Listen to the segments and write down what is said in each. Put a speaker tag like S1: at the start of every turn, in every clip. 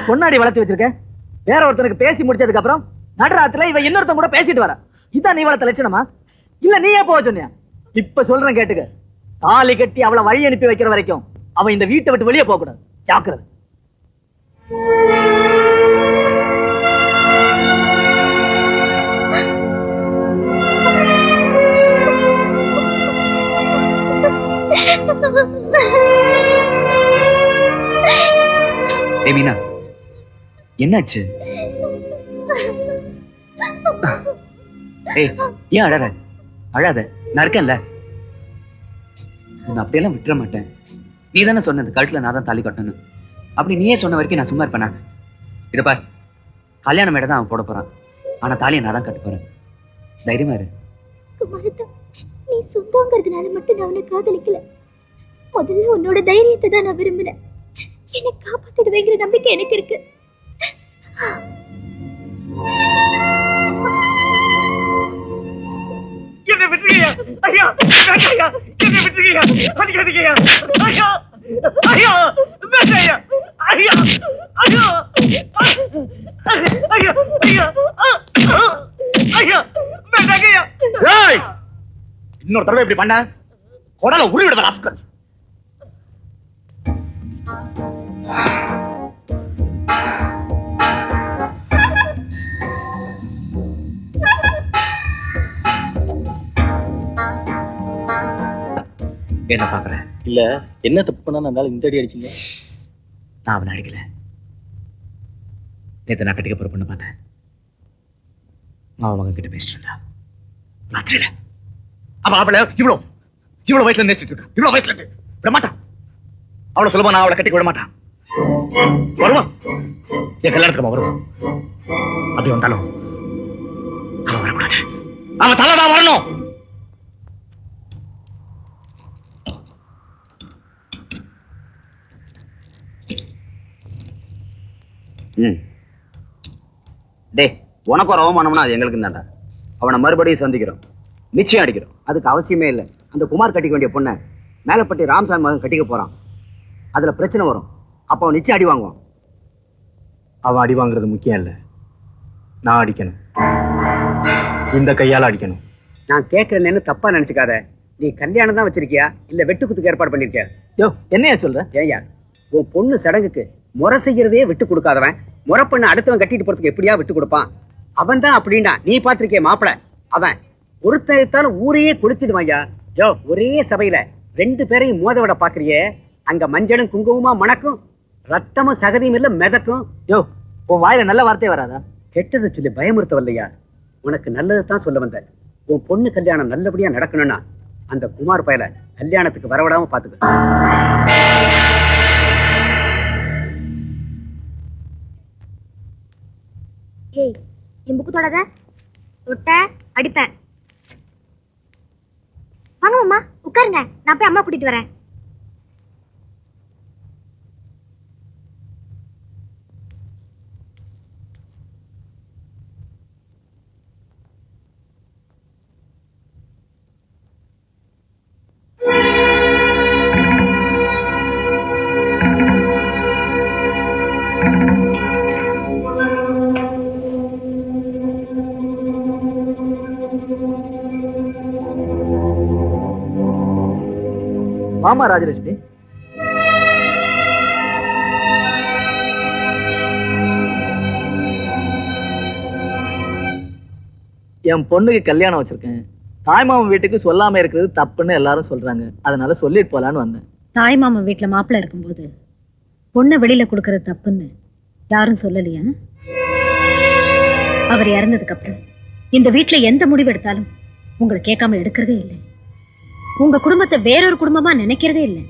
S1: பொன்னாடி வளர்த்து வச்சிருக்க. வேற ஒருத்தனுக்கு பேசி முடிச்சதுக்கு அப்புறம் நடுராத்துல இவ இன்னொருத்தன் கூட பேசிட்டு வர. இதான் நீ வளர்த்த லட்சணமா? இல்ல நீயே போக சொன்னியா? இப்ப சொல்றேன் கேட்டுக்க. தாலி கட்டி அவளை வழி அனுப்பி வைக்கிற வரைக்கும் அவன் இந்த வீட்டை விட்டு வெளியே போக கூடாது. ஜாக்கிரதை.
S2: மீனா, என்னாச்சு? ஏய், ஏன் அழற? அழாத, நான் இருக்கேன்ல. நான் அப்படியெல்லாம் விட்டுற மாட்டேன். நீ தானே சொன்ன இந்த கழுத்துல நான் தான் தாலி கட்டணும். அப்படி நீயே சொன்ன வரைக்கும் நான் சும்மா இருப்பேனா? இதை பார், கல்யாணம் மேடம் தான் அவன் போட போறான். ஆனா தாலியை நான் தான் கட்ட போறேன். தைரியமா இரு.
S3: நீ சொந்தங்கிறதுனால மட்டும் நான் அவனை காதலிக்கல. முதல்ல உன்னோட தைரியத்தை தான் நான் விரும்பினேன். என்னை காப்பாத்திடுவேங்கிற நம்பிக்கை எனக்கு இருக்கு.
S1: என்ன விட்டுறியா? ஐயா, ஐயா, என்ன விட்டுறியா? அடிக்காதீங்கயா. ஐயா, ஐயா, வேண்டாயா. ஐயா, ஐயா, ஐயா, ஐயா, ஐயா, வேண்டாங்கயா.
S4: ஏய், இன்னொரு தடவை இப்படி பண்ண கொடால உருவிடுற ராஸ்கல். என்ன பாக்குற?
S5: இல்ல, என்ன தப்பு பண்ணா நான் இந்த அடி அடிச்சீங்க?
S4: நான் அவனை அடிக்கல. நேத்து நான் கட்டிக்க போற பொண்ணு பார்த்தேன். மாவன் மகன் கிட்ட பேசிட்டு இருந்தா ராத்திரியில. அவ அவளை இவ்வளவு வயசுல நேசிட்டு இருக்கா. இவ்வளவு வயசுல இருந்து விட மாட்டான். அவ்வளவு சுலபா நான் அவளை கட்டிக்க விட மாட்டான். வருவான், என் கல்யாணத்துக்கு அவன் வருவான். அப்படி வந்தாலும் அவன் வரக்கூடாது. அவன் தலைதான் வரணும்.
S6: டே, உனக்கு ஒரு அவமானம்னா அது எங்களுக்கு தான்டா. அவனை மறுபடியும் சந்திக்கிறோம், நிச்சயம் அடிக்கிறோம். அதுக்கு அவசியமே இல்லை. அந்த குமார் கட்டிக்க வேண்டிய பொண்ணை மேலப்பட்டி ராமசாமி மகன் கட்டிக்க போறான். அதுல பிரச்சனை வரும். அப்போ அவன் நிச்சயம் அடி வாங்குவான்.
S4: அவன் அடி வாங்குறது முக்கியம் இல்லை, நான் அடிக்கணும். இந்த கையால அடிக்கணும்.
S6: நான் கேட்கறேன்னு தப்பா நினைச்சுக்காத. நீ கல்யாணம் தான் வச்சிருக்கியா இல்ல வெட்டுக்குத்துக்கு ஏற்பாடு பண்ணிருக்கியா?
S1: யோ, என்னையா சொல்ற?
S6: ஏயா, உன் பொண்ணு சடங்குக்கு முறை செய்யறதே விட்டு கொடுக்காதவன் முறை பண்ண அடுத்தவன் கட்டிட்டு போறதுக்கு எப்படியா விட்டு கொடுப்பான்? அவன் தான் அப்படின்னா நீ பாத்திருக்கிய மாப்பிள. அவன் ஒருத்தரைத்தாலும் ஊரையே கொளுத்திடுவாயா. யோ, ஒரே சபையில 2 பேரையும் மோத விட பாக்குறியே. அங்க மஞ்சளும் குங்குமமா மணக்கும், ரத்தமும் சகதியும் இல்ல மிதக்கும்.
S1: யோ, உன் வாயில நல்ல வார்த்தையே வராதா?
S6: கெட்டதை சொல்லி பயமுறுத்தவில்லையா? உனக்கு நல்லதை தான் சொல்ல வந்த. உன் பொண்ணு கல்யாணம் நல்லபடியா நடக்கணும்னா அந்த குமார் பயல கல்யாணத்துக்கு வரவிடாம பாத்துக்க.
S3: ஏய், என் புக்கு தொடாத. தொட்ட அடிப்பேன். வாங்க மாமா, உட்காருங்க. நான் போய் அம்மா கூட்டிட்டு வரேன்.
S1: மாமா ராஜலட்சுமி, என் பொண்ணுக்கு கல்யாணம் வச்சிருக்கேன். தாய்மாமன் வீட்டுக்கு சொல்லாம இருக்கிறது தப்புன்னு எல்லாரும் சொல்றாங்க. அதனால சொல்லிட்டு போலான்னு வந்தேன்.
S7: தாய்மாமன் வீட்டுல மாப்பிள்ள இருக்கும்போது பொண்ணை வெளியில கொடுக்கறது தப்புன்னு யாரும் சொல்லலையா? அவர் இறந்ததுக்கு அப்புறம் இந்த வீட்டுல எந்த முடிவு எடுத்தாலும் உங்களை கேட்காம எடுக்கிறதே இல்லை. உங்க குடும்பத்தை வேறொரு குடும்பமா நினைக்கிறதே இல்லை.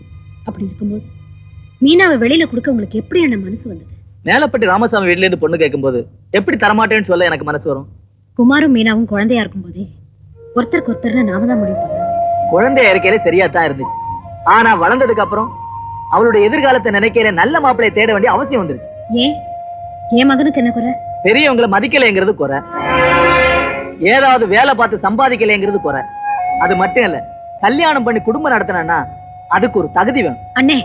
S7: அப்படி இருக்கும்போது மீனாவை வெளியில கொடுக்க உங்களுக்கு எப்படி என்ன மனசு வந்தது?
S1: மேலப்பட்டி ராமசாமி வீட்டுல இருந்து பொண்ணு கேட்கும் போது எப்படி தரமாட்டேன்னு சொல்ல எனக்கு மனசு வரும்?
S7: குமாரும் மீனாவும் குழந்தையா இருக்கும் போதே ஒருத்தருக்கு ஒருத்தர்னு நாம தான் முடிவு பண்ணோம்.
S1: குழந்தைய இருக்கையில சரியா தான் இருந்துச்சு. ஆனா வளர்ந்ததுக்கு அப்புறம் அவளுடைய எதிர்காலத்தை நினைக்கிற நல்ல மாப்பிளையை தேட வேண்டிய அவசியம் வந்துருச்சு.
S7: ஏன் என் மகனுக்கு என்ன குறை?
S1: பெரியவங்களை மதிக்கலைங்கிறது குறை, ஏதாவது வேலை பார்த்து சம்பாதிக்கலைங்கிறது குறை. அது மட்டும் இல்ல, கல்யாணம் பண்ணி குடும்பம் நடத்தினா அதுக்கு ஒரு தகுதி வேணும்.
S7: அண்ணே,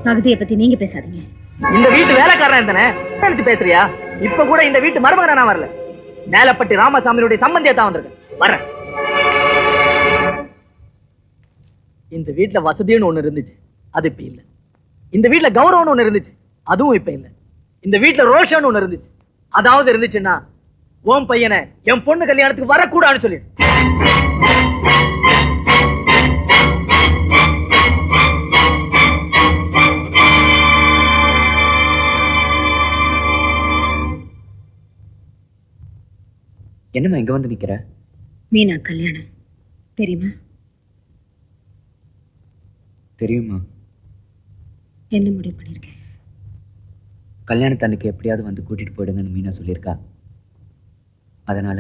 S7: தகுதியை பத்தி நீங்க பேசாதீங்க.
S1: இந்த வீட்டு வேலைக்காரன் தானே நினைச்சு பேசுறியா? இப்ப கூட இந்த வீட்டு மருமகனா நான் வரல. மேலப்பட்டி ராமசாமியுடைய சம்பந்தியா தான் வந்திருக்கேன். வரேன். இந்த வீட்டுல வசதின்னு ஒண்ணு இருந்துச்சு, அது இப்ப இல்ல. இந்த வீட்டுல கௌரவம்னு ஒண்ணு இருந்துச்சு, அதுவும் இப்ப இல்ல. இந்த வீட்டுல ரோஷன் ஒண்ணு இருந்துச்சு, அதாவது இருந்துச்சுன்னா உன் பையனை என் பொண்ணு கல்யாணத்துக்கு வரக்கூடாதுன்னு சொல்லி.
S2: என்னம்மா இங்க வந்து நிக்கிற?
S7: மீனா கல்யாணம் தெரியுமா?
S2: தெரியுமா?
S7: என்ன முடிவு பண்ணிருக்கேன்?
S2: கல்யாணத்தன்னைக்கு எப்படியாவது வந்து கூட்டிட்டு போயிடுங்கன்னு மீனா சொல்லியிருக்கா. அதனால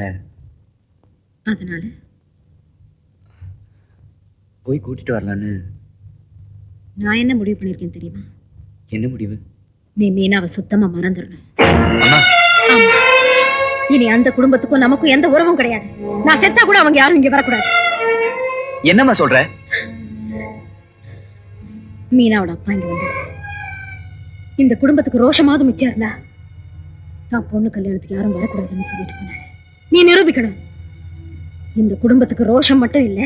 S2: போய் கூட்டிட்டு வரலான்னு.
S7: நான் என்ன முடிவு பண்ணிருக்கேன் தெரியுமா?
S2: என்ன முடிவு?
S7: நீ மீனாவை சுத்தமா மறந்துடணும்.
S2: அம்மா,
S7: ஆமா. இனி அந்த குடும்பத்துக்கும் நமக்கும் எந்த உறவும் கிடையாது. நான் செத்தா கூட அவங்க யாரும் இங்க வரக்கூடாது.
S2: என்னம்மா சொல்ற?
S7: மீனாவோட அப்பா இங்க வந்து இந்த குடும்பத்துக்கு ரோஷமாவது மிச்சம் இருந்தா தான் பொண்ணு கல்யாணத்துக்கு யாரும் வரக்கூடாதுன்னு சொல்லிட்டு போனாரு. நீ நிரூபிக்கணும். இந்த குடும்பத்துக்கு ரோஷம் மட்டும் இல்ல,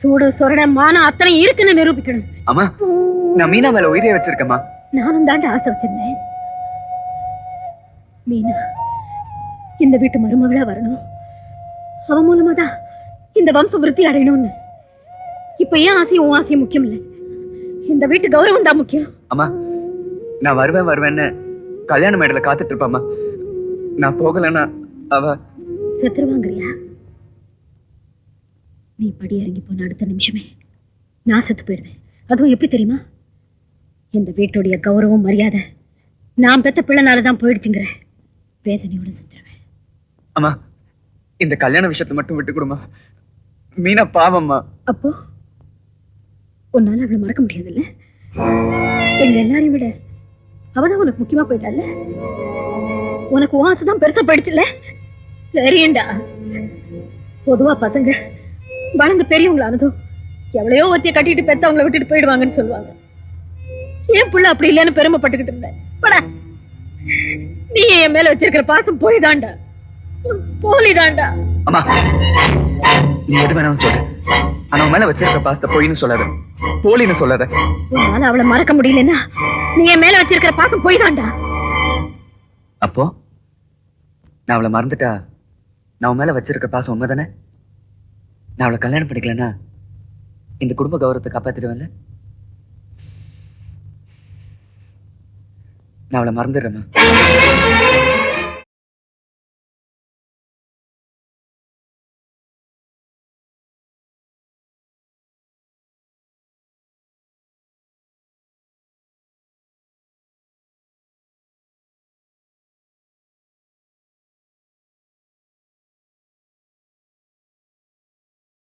S7: சூடு சொரண மானம் அத்தனை இருக்குன்னு நிரூபிக்கணும்.
S2: அம்மா, நான் மீனா மேல உயிரே வச்சிருக்கேம்மா.
S7: நானும் தாண்ட ஆசை வச்சிருந்தேன். மீனா இந்த வீட்டு மருமகளா வரணும், அவன் மூலமா தான் இந்த வம்சம் விருத்தி அடையணும்னு. இப்ப ஏன் ஆசையும் உன் ஆசையும் முக்கியம் இல்ல, இந்த வீட்டு கௌரவம் தான் முக்கியம்.
S2: அம்மா, நான் வருவேன்னு கல்யாண மேடையில காத்துட்டு இருப்பாம்மா. நான் போகலன்னா அவ
S7: செத்துருவாங்கறியா? நீ படி இறங்கி போன அடுத்த நிமிஷமே நான் செத்து போயிடுவேன். அதுவும் எப்படி தெரியுமா? இந்த வீட்டுடைய கௌரவம் மரியாதை நான் பெத்த பிள்ளைனாலதான் போயிடுச்சுங்கிற வேதனையோட செத்துருவேன்.
S2: அம்மா, இந்த கல்யாண விஷயத்துல மட்டும் விட்டு கொடுமா. மீனா பாவம்மா.
S7: அப்போ உன்னால அவளை மறக்க முடியாதுல்ல? எங்க எல்லாரையும் விட அவதான் உனக்கு முக்கியமா போயிட்டால. உனக்கு ஆசைதான் பெருசா போயிடுச்சுல்ல? தெரியும்டா. பொதுவா பசங்க வளர்ந்து பெரியவங்களானதும் எவ்வளையோ ஒத்திய கட்டிட்டு பெத்தவங்களை விட்டுட்டு போயிடுவாங்கன்னு சொல்லுவாங்க. ஏன் புள்ள அப்படி இல்லைன்னு பெருமைப்பட்டுக்கிட்டு இருந்தேன். நீ என் மேல வச்சிருக்கிற பாசம் போய் தாண்டா, போலிதாண்டா.
S2: அம்மா, நீ எது வேணாலும் சொல்லு. ஆனா உன் மேல வச்சிருக்க பாசத்தை போயின்னு சொல்லாத, போலின்னு சொல்லாத.
S7: உன்னால அவளை மறக்க முடியலன்னா நீ என் மேல வச்சிருக்கிற பாசம் போய் தாண்டா.
S2: அப்போ நான் அவளை மறந்துட்டா நான் உன் மேல வச்சிருக்க பாசம் உண்மைதானே? நான் அவளை கல்யாணம் பண்ணிக்கலன்னா இந்த குடும்ப கௌரவத்தை காப்பாத்திடுவேன்ல? நான் அவளை மறந்துடுறேம்மா.